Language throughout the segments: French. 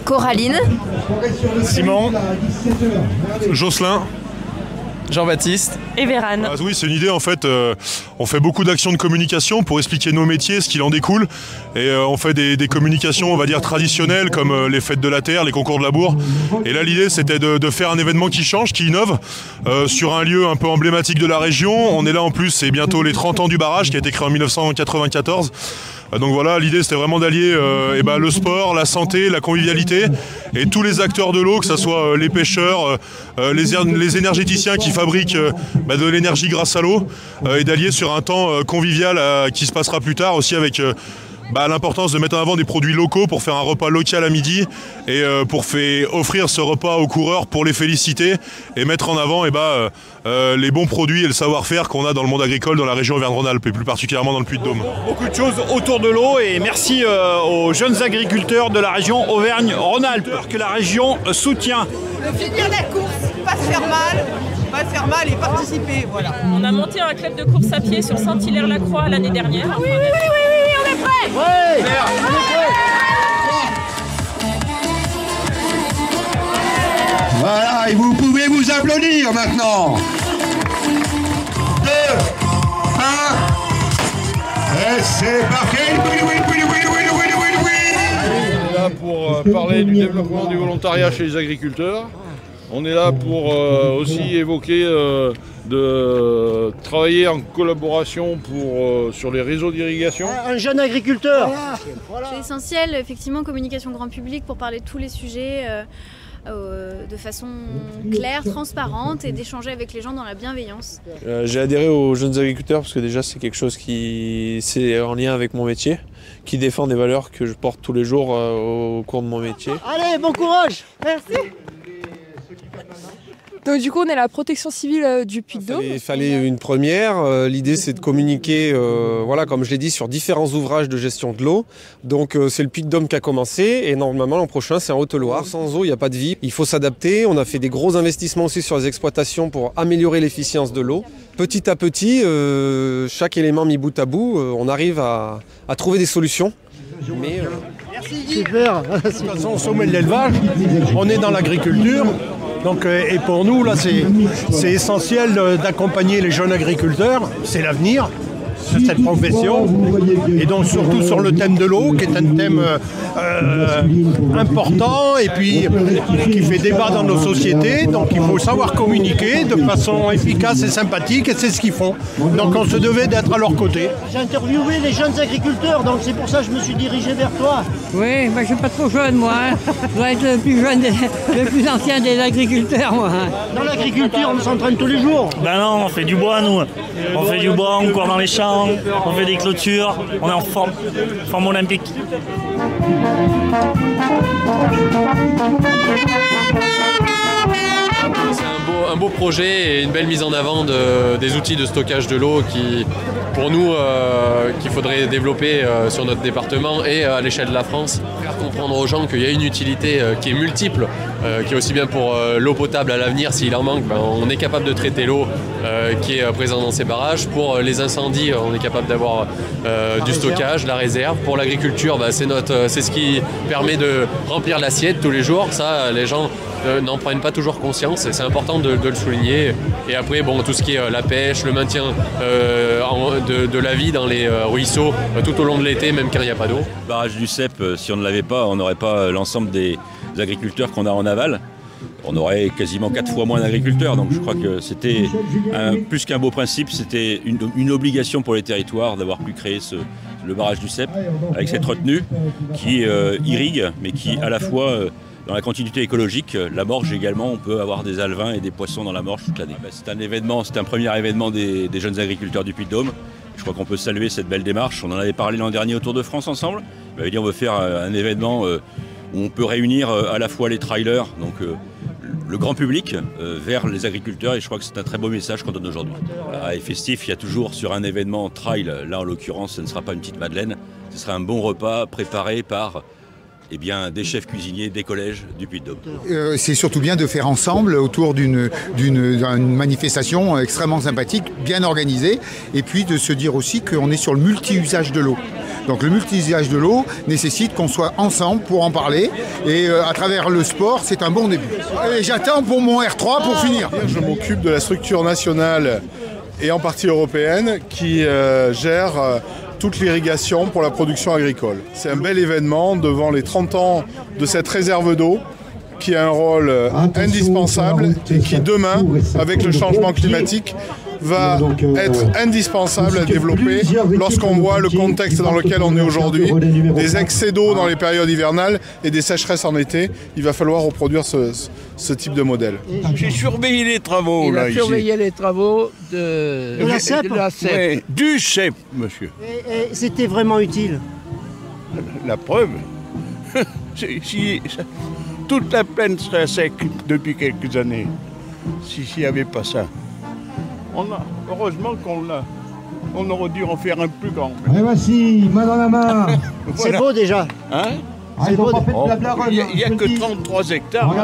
Coraline, Simon, Jocelyn. Jean-Baptiste et Vérane. Ah, oui, c'est une idée en fait. On fait beaucoup d'actions de communication pour expliquer nos métiers, ce qu'il en découle. Et on fait des communications, on va dire, traditionnelles comme les fêtes de la terre, les concours de labour. Et là, l'idée, c'était de faire un événement qui change, qui innove, sur un lieu un peu emblématique de la région. On est là en plus, c'est bientôt les 30 ans du barrage qui a été créé en 1994. Donc voilà, l'idée c'était vraiment d'allier le sport, la santé, la convivialité et tous les acteurs de l'eau, que ce soit les pêcheurs, les énergéticiens qui fabriquent de l'énergie grâce à l'eau et d'allier sur un temps convivial qui se passera plus tard aussi avec l'importance de mettre en avant des produits locaux pour faire un repas local à midi et pour offrir ce repas aux coureurs pour les féliciter et mettre en avant les bons produits et le savoir-faire qu'on a dans le monde agricole dans la région Auvergne-Rhône-Alpes et plus particulièrement dans le Puy-de-Dôme. beaucoup de choses autour de l'eau et merci aux jeunes agriculteurs de la région Auvergne-Rhône-Alpes que la région soutient. De finir la course, pas se faire mal et participer, voilà. On a monté un club de course à pied sur Saint-Hilaire-la-Croix l'année dernière. Oui, on est prêts. Ouais. Voilà, et vous pouvez vous applaudir maintenant. 2, 1, et c'est parti. On est là pour parler du développement du volontariat chez les agriculteurs. On est là pour aussi évoquer de travailler en collaboration sur les réseaux d'irrigation. Un jeune agriculteur. Voilà. C'est essentiel, effectivement, communication grand public pour parler de tous les sujets de façon claire, transparente et d'échanger avec les gens dans la bienveillance. J'ai adhéré aux jeunes agriculteurs parce que déjà c'est quelque chose qui c'est en lien avec mon métier, qui défend des valeurs que je porte tous les jours au cours de mon métier. Allez, bon courage. Merci. Donc du coup on est la protection civile du Puy-de-Dôme. Il fallait une première. L'idée c'est de communiquer, comme je l'ai dit, sur différents ouvrages de gestion de l'eau. Donc c'est le Puy-de-Dôme qui a commencé et normalement l'an prochain c'est en Haute-Loire. Sans eau il n'y a pas de vie. Il faut s'adapter. On a fait des gros investissements aussi sur les exploitations pour améliorer l'efficience de l'eau. Petit à petit, chaque élément mis bout à bout, on arrive à trouver des solutions. Mais, Super. De toute façon, au sommet de l'élevage, on est dans l'agriculture. Donc, et pour nous, là, c'est essentiel d'accompagner les jeunes agriculteurs. C'est l'avenir de cette profession. Et donc, surtout sur le thème de l'eau, qui est un thème important et puis qui fait débat dans nos sociétés. Donc, il faut savoir communiquer de façon efficace et sympathique. Et c'est ce qu'ils font. Donc, on se devait d'être à leur côté. J'ai interviewé les jeunes agriculteurs, donc c'est pour ça que je me suis dirigé vers toi. Oui, je ne suis pas trop jeune, moi. Je dois être le plus jeune, le plus ancien des agriculteurs, moi. Dans l'agriculture, on s'entraîne tous les jours. Ben non, on fait du bois, nous. On fait du bois, on court dans les champs, on fait des clôtures, on est en forme olympique. C'est un beau projet et une belle mise en avant des outils de stockage de l'eau qui, pour nous, qu'il faudrait développer sur notre département et à l'échelle de la France. Faire comprendre aux gens qu'il y a une utilité qui est multiple, qui est aussi bien pour l'eau potable à l'avenir, s'il en manque, on est capable de traiter l'eau qui est présente dans ces barrages. Pour les incendies, on est capable d'avoir du stockage, la réserve. Pour l'agriculture, c'est ce qui permet de remplir l'assiette tous les jours. Ça, les gens n'en prennent pas toujours conscience et c'est important de le souligner. Et après, tout ce qui est la pêche, le maintien de la vie dans les ruisseaux tout au long de l'été, même quand il n'y a pas d'eau. Le barrage du Cep, si on ne l'avait pas, on n'aurait pas l'ensemble des agriculteurs qu'on a en aval. On aurait quasiment 4 fois moins d'agriculteurs. Donc je crois que c'était plus qu'un beau principe, c'était une obligation pour les territoires d'avoir pu créer le barrage du Cep avec cette retenue qui irrigue, mais qui à la fois dans la continuité écologique, la Morge également, on peut avoir des alevins et des poissons dans la Morge toute l'année. C'est un premier événement des jeunes agriculteurs du Puy-de-Dôme. Je crois qu'on peut saluer cette belle démarche. On en avait parlé l'an dernier au Tour de France ensemble. On veut faire un événement où on peut réunir à la fois les trailers, donc le grand public, vers les agriculteurs. Et je crois que c'est un très beau message qu'on donne aujourd'hui. Et festif, il y a toujours sur un événement trail, là en l'occurrence, ce ne sera pas une petite madeleine, ce sera un bon repas préparé par eh bien, des chefs cuisiniers des collèges du Puy-de-Dôme. C'est surtout bien de faire ensemble autour d'une manifestation extrêmement sympathique, bien organisée, et puis de se dire aussi qu'on est sur le multi-usage de l'eau. Donc le multi-usage de l'eau nécessite qu'on soit ensemble pour en parler, et à travers le sport, c'est un bon début. Et j'attends pour mon R3 pour finir. Je m'occupe de la structure nationale et en partie européenne qui gère toute l'irrigation pour la production agricole. C'est un bel événement devant les 30 ans de cette réserve d'eau qui a un rôle indispensable et qui demain, avec le changement climatique, va être indispensable à développer lorsqu'on voit le contexte dans lequel on est aujourd'hui, des excès d'eau dans les périodes hivernales et des sécheresses en été. Il va falloir reproduire ce type de modèle. J'ai surveillé les travaux là ici. surveillé les travaux de la CEP. Oui, du CEP, monsieur. Et c'était vraiment utile. La preuve, si toute la plaine serait à sec depuis quelques années, s'il n'y avait pas ça. Heureusement qu'on l'a. On aurait dû en faire un plus grand. Et voici, main dans la main. C'est beau déjà. Hein? C'est beau. Il n'y a que 33 hectares.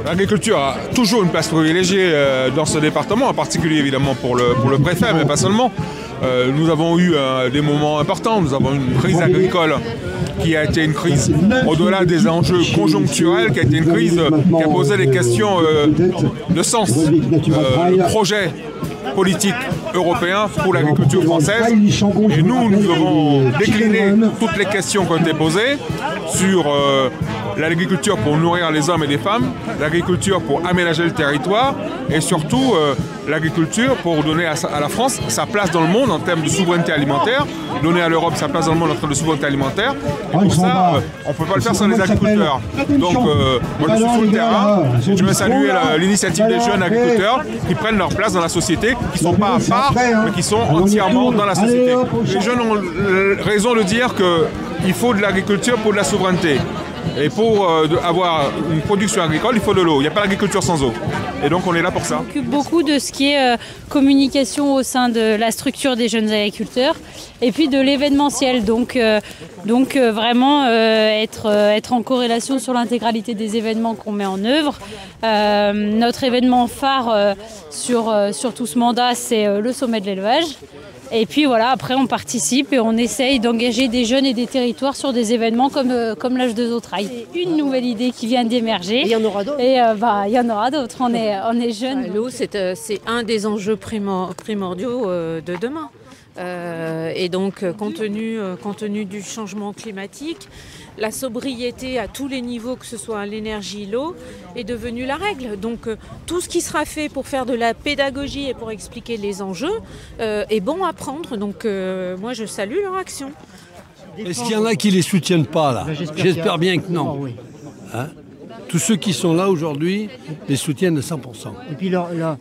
L'agriculture a toujours une place privilégiée dans ce département, en particulier évidemment pour le préfet, mais pas seulement. Nous avons eu des moments importants. Nous avons une crise agricole qui a été une crise au-delà des enjeux conjoncturels, qui a été une crise qui a posé des questions de sens. Le projet politique européen pour l'agriculture française. Et nous devons décliner toutes les questions qui ont été posées sur l'agriculture pour nourrir les hommes et les femmes, l'agriculture pour aménager le territoire et surtout l'agriculture pour donner à la France sa place dans le monde en termes de souveraineté alimentaire, donner à l'Europe sa place dans le monde en termes de souveraineté alimentaire. Et pour ça, on ne peut pas le faire sans les agriculteurs. Donc moi je suis sur le terrain, je veux saluer l'initiative des jeunes agriculteurs qui prennent leur place dans la société, qui ne sont pas à part, mais qui sont entièrement dans la société. Les jeunes ont raison de dire qu'il faut de l'agriculture pour de la souveraineté. Et pour avoir une production agricole, il faut de l'eau. Il n'y a pas d'agriculture sans eau. Et donc on est là pour ça. On s'occupe beaucoup de ce qui est communication au sein de la structure des jeunes agriculteurs et puis de l'événementiel. Donc vraiment être en corrélation sur l'intégralité des événements qu'on met en œuvre. Notre événement phare sur tout ce mandat, c'est le sommet de l'élevage. Et puis voilà, après on participe et on essaye d'engager des jeunes et des territoires sur des événements comme l'âge de Zotrail. C'est une nouvelle idée qui vient d'émerger. Il y en aura d'autres. Et il y en aura d'autres, on est jeunes. L'eau, c'est un des enjeux primordiaux de demain. Et donc, compte tenu du changement climatique, la sobriété à tous les niveaux, que ce soit l'énergie, l'eau, est devenue la règle. Donc, tout ce qui sera fait pour faire de la pédagogie et pour expliquer les enjeux est bon à prendre. Donc, moi, je salue leur action. Est-ce qu'il y en a qui ne les soutiennent pas, là? J'espère bien que non. Oui. Hein? Tous ceux qui sont là aujourd'hui les soutiennent à 100%.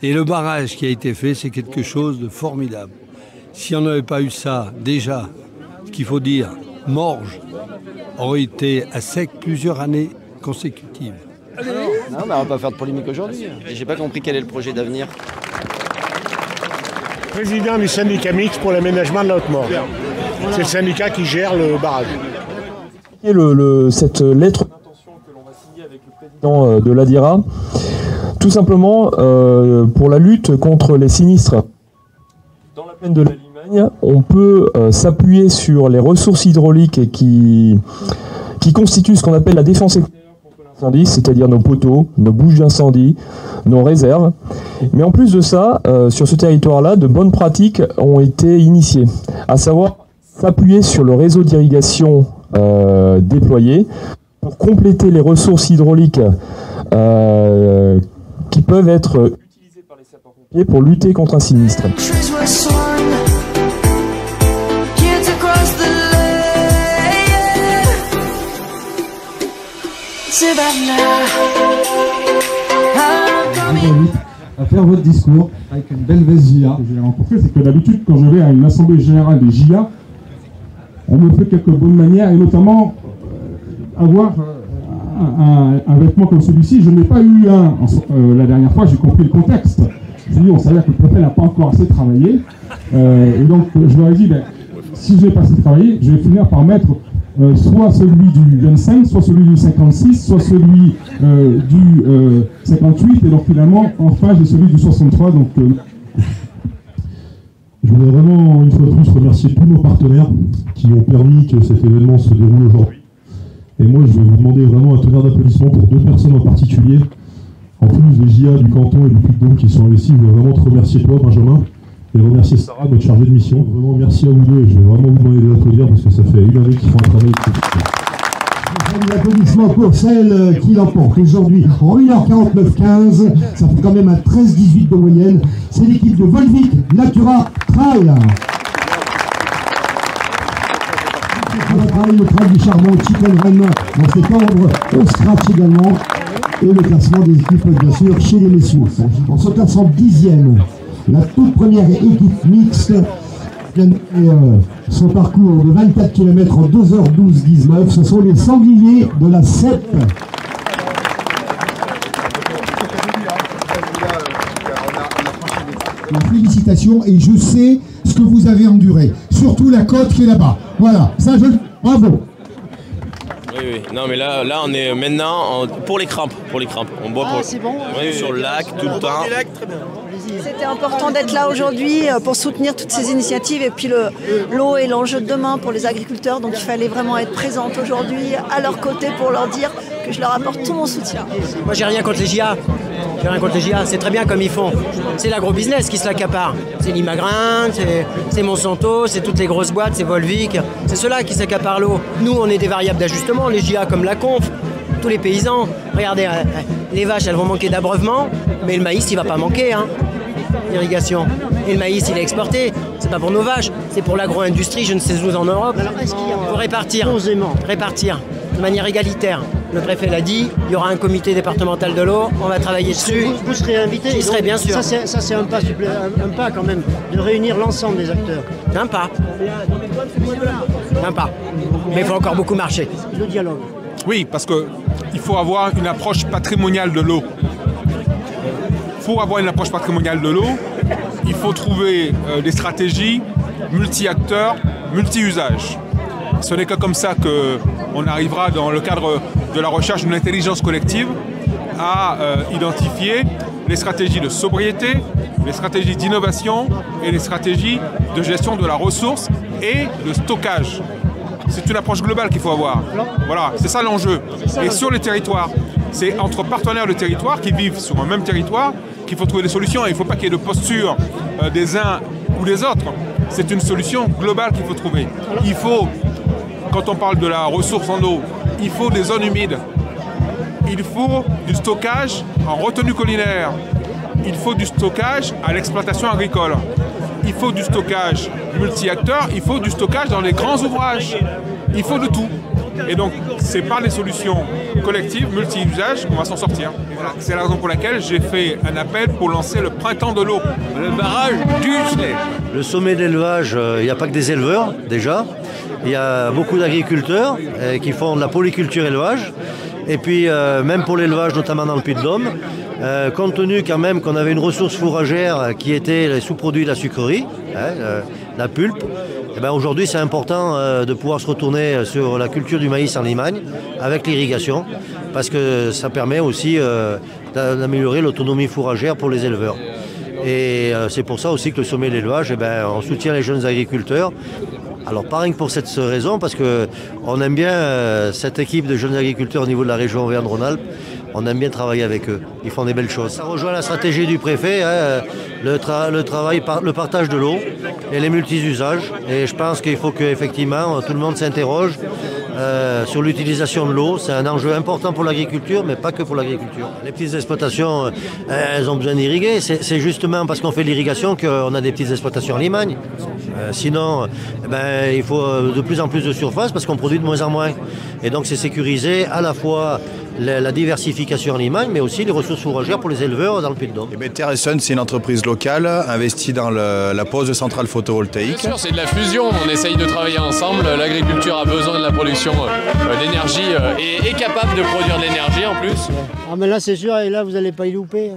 Et le barrage qui a été fait, c'est quelque chose de formidable. Si on n'avait pas eu ça, déjà, ce qu'il faut dire, Morges aurait été à sec plusieurs années consécutives. Non, mais on va pas faire de polémique aujourd'hui. J'ai pas compris quel est le projet d'avenir. Président du syndicat mixte pour l'aménagement de la Haute-Morge. C'est le syndicat qui gère le barrage. Cette lettre d'intention que l'on va signer avec le président de l'ADIRA, tout simplement pour la lutte contre les sinistres. Dans la plaine de la Limagne, on peut s'appuyer sur les ressources hydrauliques qui constituent ce qu'on appelle la défense extérieure contre l'incendie, c'est-à-dire nos poteaux, nos bouches d'incendie, nos réserves. Mais en plus de ça, sur ce territoire-là, de bonnes pratiques ont été initiées, à savoir s'appuyer sur le réseau d'irrigation déployé pour compléter les ressources hydrauliques qui peuvent être utilisées par les sapeurs-pompiers pour lutter contre un sinistre. À faire votre discours avec une belle veste JA. Ce que j'ai rencontré, c'est que d'habitude, quand je vais à une assemblée générale des JA, on me fait quelques bonnes manières et notamment avoir un vêtement comme celui-ci. Je n'ai pas eu un la dernière fois, j'ai compris le contexte. Je me dis, on savait que le préfet n'a pas encore assez travaillé. Et donc, je leur ai dit, si je n'ai pas assez travaillé, je vais finir par mettre soit celui du 25, soit celui du 56, soit celui du 58, et donc finalement en face de celui du 63. Donc, je voudrais vraiment une fois de plus remercier tous nos partenaires qui ont permis que cet événement se déroule aujourd'hui. Et moi, je vais vous demander vraiment un tonnerre d'applaudissements pour deux personnes en particulier. En plus des JA du canton et du Puy-de-Dôme qui sont investis, je veux vraiment te remercier toi, Benjamin, et remercier Sarah, notre chargée de mission. Vraiment merci à vous deux, je vais vraiment vous demander de l'applaudir parce que ça fait une année qu'ils font un travail exceptionnel. Applaudissements pour celle qui l'emporte aujourd'hui en 1h49-15. Ça fait quand même un 13-18 de moyenne. C'est l'équipe de Volvic Natura Trail. Le trail du charmant Chicken Run dans cet ordre au scratch également. Et le classement des équipes, bien sûr, chez les messieurs. En se classant 10e, la toute première équipe mixte son parcours de 24 km en 2h12-19, ce sont les sangliers de la CEP. Félicitations, et je sais ce que vous avez enduré, surtout la côte qui est là-bas. Voilà, ça bravo. Oui. Non, mais là on est maintenant pour les crampes. On boit c'est bon. On est sur le lac tout le temps. C'était important d'être là aujourd'hui pour soutenir toutes ces initiatives, et puis l'eau est l'enjeu de demain pour les agriculteurs, donc il fallait vraiment être présente aujourd'hui à leur côté pour leur dire que je leur apporte tout mon soutien. Moi j'ai rien contre les JA. C'est très bien comme ils font. C'est l'agro-business qui se l'accapare. C'est Limagrin, c'est Monsanto, c'est toutes les grosses boîtes, c'est Volvic. C'est ceux-là qui s'accaparent l'eau. Nous, on est des variables d'ajustement, les JA comme la Conf, tous les paysans. Regardez, les vaches, elles vont manquer d'abreuvement, mais le maïs, il va pas manquer, l'irrigation. Et le maïs, il est exporté. C'est pas pour nos vaches, c'est pour l'agro-industrie, je ne sais où en Europe. Pour répartir de manière égalitaire. Le préfet l'a dit, il y aura un comité départemental de l'eau, on va travailler dessus. Vous serez invité. J'y serai, bien sûr. Ça c'est un pas quand même, de réunir l'ensemble des acteurs. Un pas. Mais il faut encore beaucoup marcher. Le dialogue. Oui, parce qu'il faut avoir une approche patrimoniale de l'eau. Pour avoir une approche patrimoniale de l'eau, il faut trouver des stratégies multi-acteurs, multi-usages. Ce n'est que comme ça qu'on arrivera, dans le cadre de la recherche d'une intelligence collective, à identifier les stratégies de sobriété, les stratégies d'innovation et les stratégies de gestion de la ressource et de stockage. C'est une approche globale qu'il faut avoir. Voilà, c'est ça l'enjeu. Et sur les territoires, c'est entre partenaires de territoire qui vivent sur un même territoire qu'il faut trouver des solutions. Et il ne faut pas qu'il y ait de posture des uns ou des autres. C'est une solution globale qu'il faut trouver. Il faut, quand on parle de la ressource en eau, il faut des zones humides. Il faut du stockage en retenue collinaire. Il faut du stockage à l'exploitation agricole. Il faut du stockage multi-acteurs, il faut du stockage dans les grands ouvrages. Il faut de tout. Et donc, c'est par les solutions collectives, multi-usages, qu'on va s'en sortir. Voilà. C'est la raison pour laquelle j'ai fait un appel pour lancer le printemps de l'eau. Le barrage du Gelé. Le sommet d'élevage, il n'y a pas que des éleveurs, déjà. Il y a beaucoup d'agriculteurs qui font de la polyculture élevage. Et puis, même pour l'élevage, notamment dans le Puy-de-Dôme, compte tenu quand même qu'on avait une ressource fourragère qui était les sous-produits de la sucrerie, la pulpe, et bien aujourd'hui c'est important de pouvoir se retourner sur la culture du maïs en Limagne avec l'irrigation, parce que ça permet aussi d'améliorer l'autonomie fourragère pour les éleveurs. Et c'est pour ça aussi que le sommet de l'élevage, on soutient les jeunes agriculteurs. Alors pas rien que pour cette raison, parce qu'on aime bien cette équipe de jeunes agriculteurs au niveau de la région Auvergne-Rhône-Alpes. On aime bien travailler avec eux, ils font des belles choses. Ça rejoint la stratégie du préfet, le partage de l'eau et les multi-usages. Et je pense qu'il faut qu'effectivement tout le monde s'interroge sur l'utilisation de l'eau. C'est un enjeu important pour l'agriculture, mais pas que pour l'agriculture. Les petites exploitations, elles ont besoin d'irriguer. C'est justement parce qu'on fait l'irrigation qu'on a des petites exploitations en Limagne. Sinon, il faut de plus en plus de surface parce qu'on produit de moins en moins. Et donc c'est sécuriser à la fois la diversification en Limagne, mais aussi les ressources fourragères pour les éleveurs dans le Puy-de-Dôme. Terre & Sun, c'est une entreprise locale investie dans la pose de centrales photovoltaïques. Bien sûr, c'est de la fusion, on essaye de travailler ensemble. L'agriculture a besoin de la production d'énergie et est capable de produire de l'énergie en plus. Ah mais là c'est sûr, et là vous n'allez pas y louper.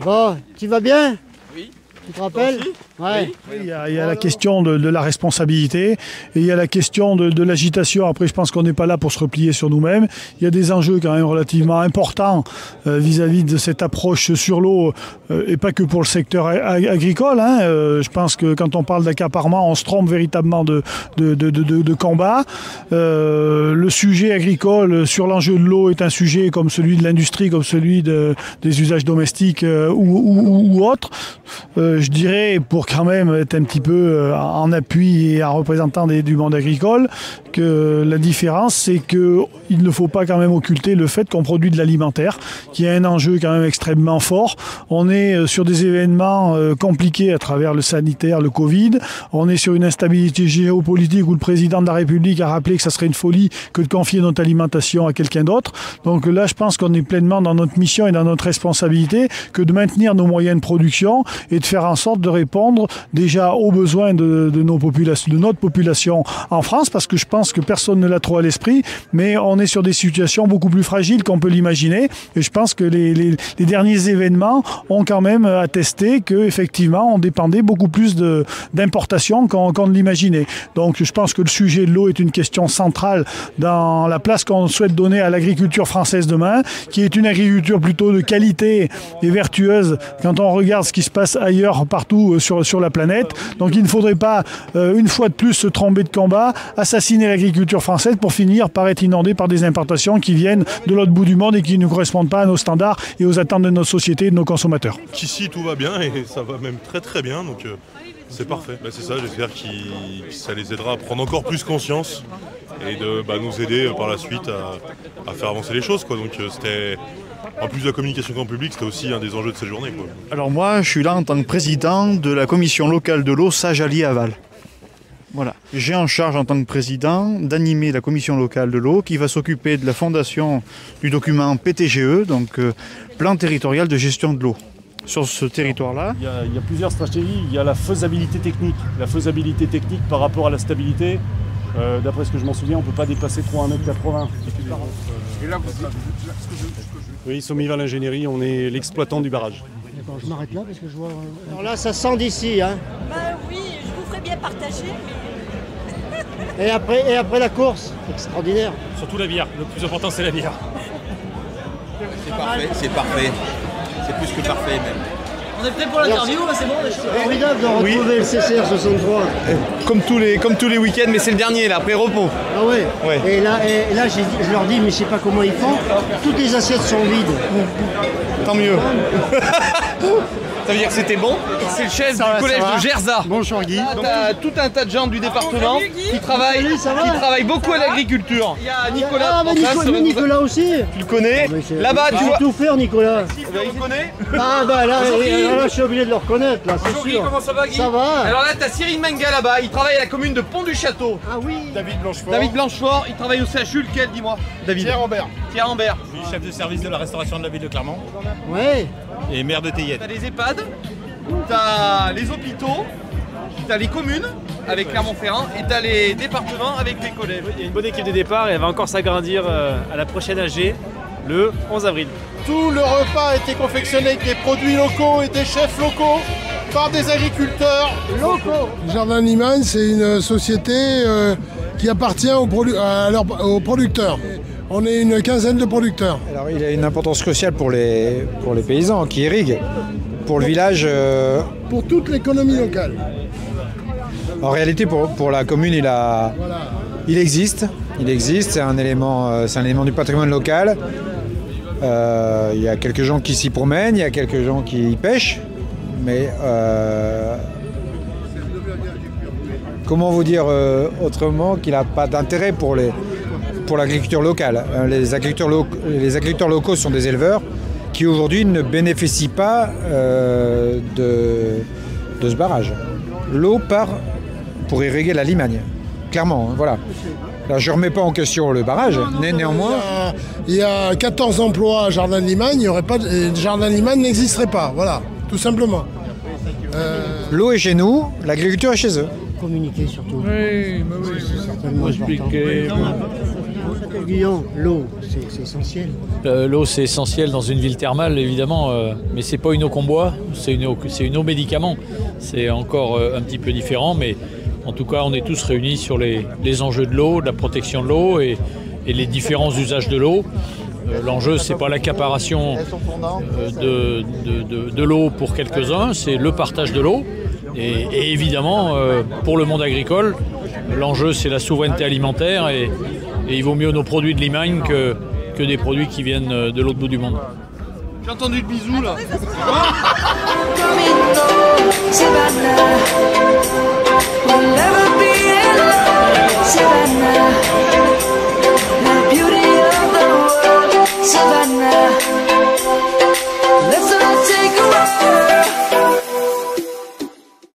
Bon, tu vas bien? Oui. Tu te rappelles? Ouais. Il y a la question de la responsabilité et il y a la question de l'agitation. Après, je pense qu'on n'est pas là pour se replier sur nous-mêmes. Il y a des enjeux quand même relativement importants vis-à-vis de cette approche sur l'eau et pas que pour le secteur agricole. Hein. Je pense que quand on parle d'accaparement, on se trompe véritablement de combat. Le sujet agricole sur l'enjeu de l'eau est un sujet comme celui de l'industrie, comme celui des usages domestiques ou autres. Je dirais, pour quand même être un petit peu en appui et en représentant du monde agricole, que la différence, c'est qu'il ne faut pas quand même occulter le fait qu'on produit de l'alimentaire, qui est un enjeu quand même extrêmement fort. On est sur des événements compliqués à travers le sanitaire, le Covid. On est sur une instabilité géopolitique où le président de la République a rappelé que ça serait une folie que de confier notre alimentation à quelqu'un d'autre. Donc là, je pense qu'on est pleinement dans notre mission et dans notre responsabilité que de maintenir nos moyens de production et de faire en sorte de répondre déjà aux besoins de notre population en France, parce que je pense que personne ne l'a trop à l'esprit, mais on est sur des situations beaucoup plus fragiles qu'on peut l'imaginer. Et je pense que les derniers événements ont quand même attesté qu'effectivement, on dépendait beaucoup plus d'importations qu'on ne l'imaginait. Donc je pense que le sujet de l'eau est une question centrale dans la place qu'on souhaite donner à l'agriculture française demain, qui est une agriculture plutôt de qualité et vertueuse quand on regarde ce qui se passe ailleurs, partout sur la planète. Donc il ne faudrait pas, une fois de plus, se tromper de combat, assassiner l'agriculture française pour finir par être inondé par des importations qui viennent de l'autre bout du monde et qui ne correspondent pas à nos standards et aux attentes de notre société et de nos consommateurs. Ici, tout va bien et ça va même très très bien, donc c'est parfait. C'est ça, j'espère que ça les aidera à prendre encore plus conscience et de nous aider par la suite à faire avancer les choses, quoi. Donc c'était... En plus de la communication grand public, c'était aussi un des enjeux de cette journée, quoi. Alors moi, je suis là en tant que président de la commission locale de l'eau Sage-Allier-Aval. Voilà. J'ai en charge en tant que président d'animer la commission locale de l'eau qui va s'occuper de la fondation du document PTGE, donc plan territorial de gestion de l'eau. Sur ce territoire-là, il y a plusieurs stratégies. Il y a la faisabilité technique. La faisabilité technique par rapport à la stabilité. D'après ce que je m'en souviens, on ne peut pas dépasser trop 1,80 m. Oui, Sommival Ingénierie, on est l'exploitant du barrage. D'accord, je m'arrête là parce que je vois... Alors là, ça sent d'ici, hein. Oui, je vous ferais bien partager, mais... Et après la course, extraordinaire. Surtout la bière, le plus important c'est la bière. C'est parfait, c'est parfait. C'est plus que parfait même. On est prêt pour l'interview, c'est bon? C'est formidable de retrouver le CCR 63. Comme tous les week-ends, mais c'est le dernier là, après repos. Ah ouais, Et là je leur dis, mais je sais pas comment ils font, toutes les assiettes sont vides. Tant mieux. Ça veut dire que c'était bon. C'est le chef du collège de Gerza. Bonjour Guy. Donc tout un tas de gens du département qui travaillent beaucoup à l'agriculture. Il y a Nicolas. Nicolas aussi. Tu le connais? Là-bas, tu vois. tout faire, Nicolas. Tu le connais? Ah bah là, je suis obligé de le reconnaître là. Bonjour Guy, comment ça va Guy? Ça va. Alors là, t'as Cyril Menga là-bas. Il travaille à la commune de Pont-du-Château. Ah oui. David Blanchefort. Il travaille au CHU. Lequel, dis-moi? David. Pierre Ambert. Je suis chef de service de la restauration de la ville de Clermont. Ouais. Et maire de Théiette. T'as les EHPAD, t'as les hôpitaux, t'as les communes avec Clermont-Ferrand et t'as les départements avec les collèges. Il y a une bonne équipe de départ et elle va encore s'agrandir à la prochaine AG le 11 avril. Tout le repas a été confectionné avec des produits locaux et des chefs locaux par des agriculteurs locaux. Jardin Limagne, c'est une société qui appartient aux producteurs. On est une quinzaine de producteurs. Alors il a une importance cruciale pour les paysans qui irriguent, pour le village. Pour toute l'économie locale. En réalité, pour la commune, il existe. C'est un élément du patrimoine local. Il y a quelques gens qui s'y promènent, il y a quelques gens qui y pêchent, mais comment vous dire autrement qu'il n'a pas d'intérêt pour l'agriculture locale. Les agriculteurs locaux sont des éleveurs qui aujourd'hui ne bénéficient pas de ce barrage. L'eau part pour irriguer la Limagne, clairement, voilà. Alors, je ne remets pas en question le barrage, néanmoins... Il y a 14 emplois à Jardin de Limagne, Jardin de Limagne n'existerait pas, voilà, tout simplement. L'eau est chez nous, l'agriculture est chez eux. Communiquer surtout. Oui, moi expliquer. Guillaume, l'eau, c'est essentiel. L'eau, c'est essentiel dans une ville thermale, évidemment, mais c'est pas une eau qu'on boit, c'est une eau médicament. C'est encore un petit peu différent, mais en tout cas, on est tous réunis sur les enjeux de l'eau, de la protection de l'eau et les différents usages de l'eau. L'enjeu, c'est pas l'accaparation de l'eau pour quelques-uns, c'est le partage de l'eau. Et évidemment, pour le monde agricole, l'enjeu, c'est la souveraineté alimentaire et il vaut mieux nos produits de Limagne que des produits qui viennent de l'autre bout du monde. J'ai entendu le bisou là.